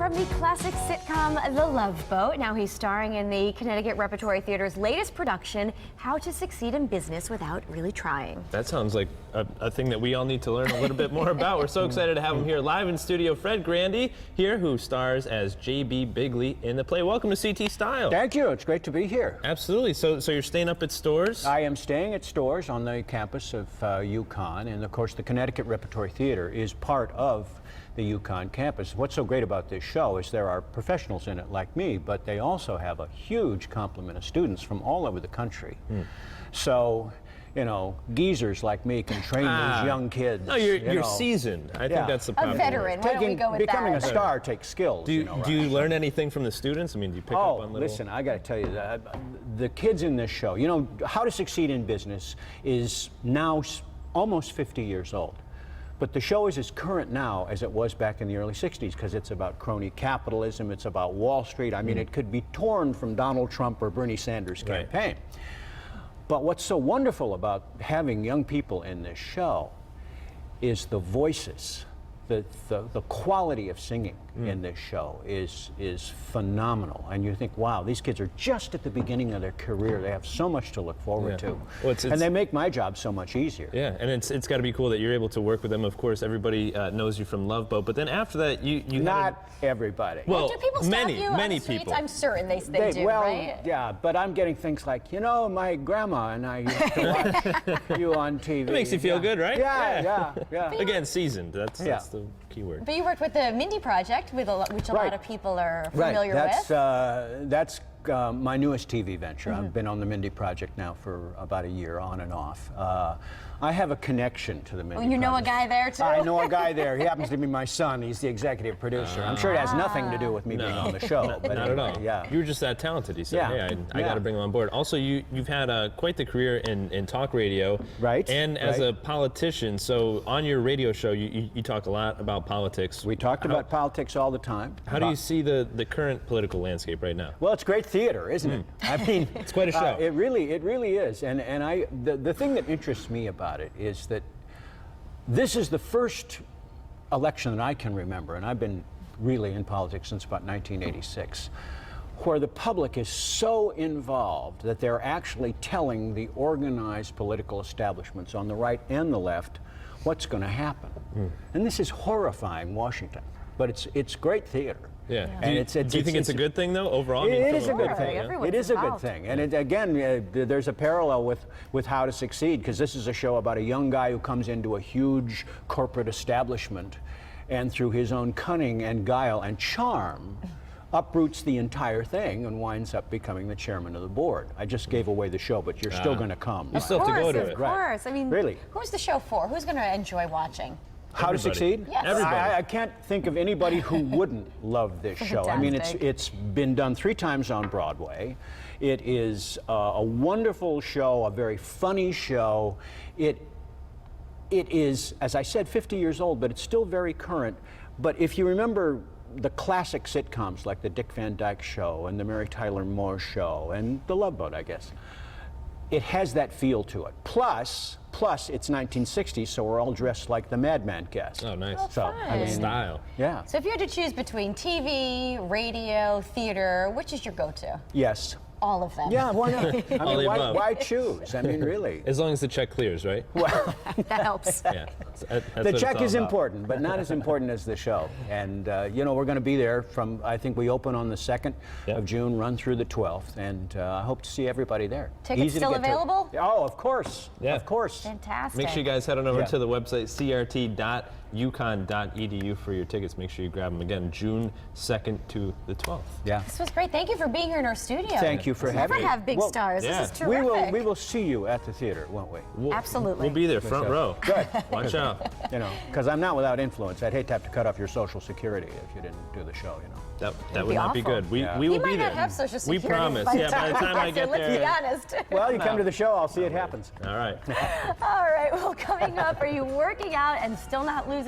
from the classic sitcom The Love Boat. Now he's starring in the Connecticut Repertory Theater's latest production, How to Succeed in Business Without Really Trying. That sounds like a thing that we all need to learn a little bit more about. We're so excited to have him here live in studio. Fred Grandy here, who stars as J.B. Bigley in the play. Welcome to CT Style. Thank you. It's great to be here. Absolutely. So you're staying up at Storrs? I am staying at Storrs on the campus of UConn, and of course the Connecticut Repertory Theater is part of the UConn campus. What's so great about this show is there are professionals in it like me, but they also have a huge complement of students from all over the country. So, you know, geezers like me can train these young kids. No, you're seasoned. I think that's the problem. A veteran. Why don't we go with Becoming that? a star takes skills. Do you learn anything from the students? I mean, do you pick up on little... listen, I got to tell you, the kids in this show, you know, How to Succeed in Business is now almost 50 years old. But the show is as current now as it was back in the early 60s because it's about crony capitalism, it's about Wall Street. I mean, it could be torn from Donald Trump or Bernie Sanders' campaign. But what's so wonderful about having young people in this show is the voices. The quality of singing in this show is phenomenal, and you think, wow, these kids are just at the beginning of their career. They have so much to look forward to, well, and they make my job so much easier. Yeah, and it's got to be cool that you're able to work with them. Of course, everybody knows you from Love Boat, but then after that, you not everybody. Well, do people stop you many on the streets? people. I'm certain they do, well, right? yeah, but I'm getting things like, you know, my grandma and I used to watch you on TV. It makes you feel good, right? Yeah. Again, seasoned. That's the key word. But you worked with the Mindy Project, which a lot of people are familiar with. That's my newest TV venture. I've been on the Mindy Project now for about a year, on and off. I have a connection to the Mindy Project. You know a guy there, too? I know a guy there. He happens to be my son. He's the executive producer. I'm sure it has nothing to do with me being on the show. Not anyway, at all. Yeah. You were just that talented, he said. Yeah. Hey, I got to bring him on board. Also, you've had quite the career in talk radio. Right. And as a politician. So on your radio show, you talk a lot about politics. We talked about politics all the time. How do you see the current political landscape right now? Well, it's great theater, isn't it? I mean, it's quite a show. It really is. And the thing that interests me about it is that this is the first election that I can remember, and I've been really in politics since about 1986, where the public is so involved that they're actually telling the organized political establishments on the right and the left what's going to happen. And this is horrifying Washington, but it's great theater. Yeah. And do you think it's a good thing, though, overall? It is a good thing. Everyone's It is a good involved. thing. And again, there's a parallel with How to Succeed, because this is a show about a young guy who comes into a huge corporate establishment and through his own cunning and guile and charm uproots the entire thing and winds up becoming the chairman of the board. I just gave away the show, but you're still going to come. You still have to go to it. Of course. I mean, really. Who's the show for? Who's going to enjoy watching? How to Succeed? Yes. Everybody. I can't think of anybody who wouldn't love this show. I mean, it's been done 3 times on Broadway. It is a wonderful show, a very funny show. It is, as I said, 50 years old, but it's still very current. But if you remember the classic sitcoms like the Dick Van Dyke Show and the Mary Tyler Moore Show and The Love Boat, I guess, it has that feel to it. Plus, it's 1960s, so we're all dressed like the Madman cast. Oh, nice. Oh, So, I mean, Style. Yeah. So if you had to choose between TV, radio, theater, which is your go-to? Yes. All of them. Yeah, why not? I All mean, the above. why choose? I mean, really. As long as the check clears, right? Well, That helps. Yeah. That's the what it's check all is about. important, but not as important as the show. And, you know, we're going to be there from, I think we open on the 2nd of June, run through the 12th, and I hope to see everybody there. Tickets Easy to still get to. available? Oh, of course. Yeah. Of course. Fantastic. Make sure you guys head on over Yeah. to the website, crt.uconn.edu, for your tickets. Make sure you grab them again, June 2nd to the 12th. Yeah. This was great. Thank you for being here in our studio. Thank you for having me. Never have big Well, stars. yeah. This is terrific. We will see you at the theater, won't we? Absolutely. We'll be there, front row. Good. Watch out. You know, because I'm not without influence. I'd hate to have to cut off your Social Security if you didn't do the show, you know. That would not be awful. good. We Yeah. will You be might there. not have Social We Security. promise. Yeah, by the time I get Let's be there. honest. Well, you come to the show, I'll see it happens. All right. All right. Well, coming up, are you working out and still not losing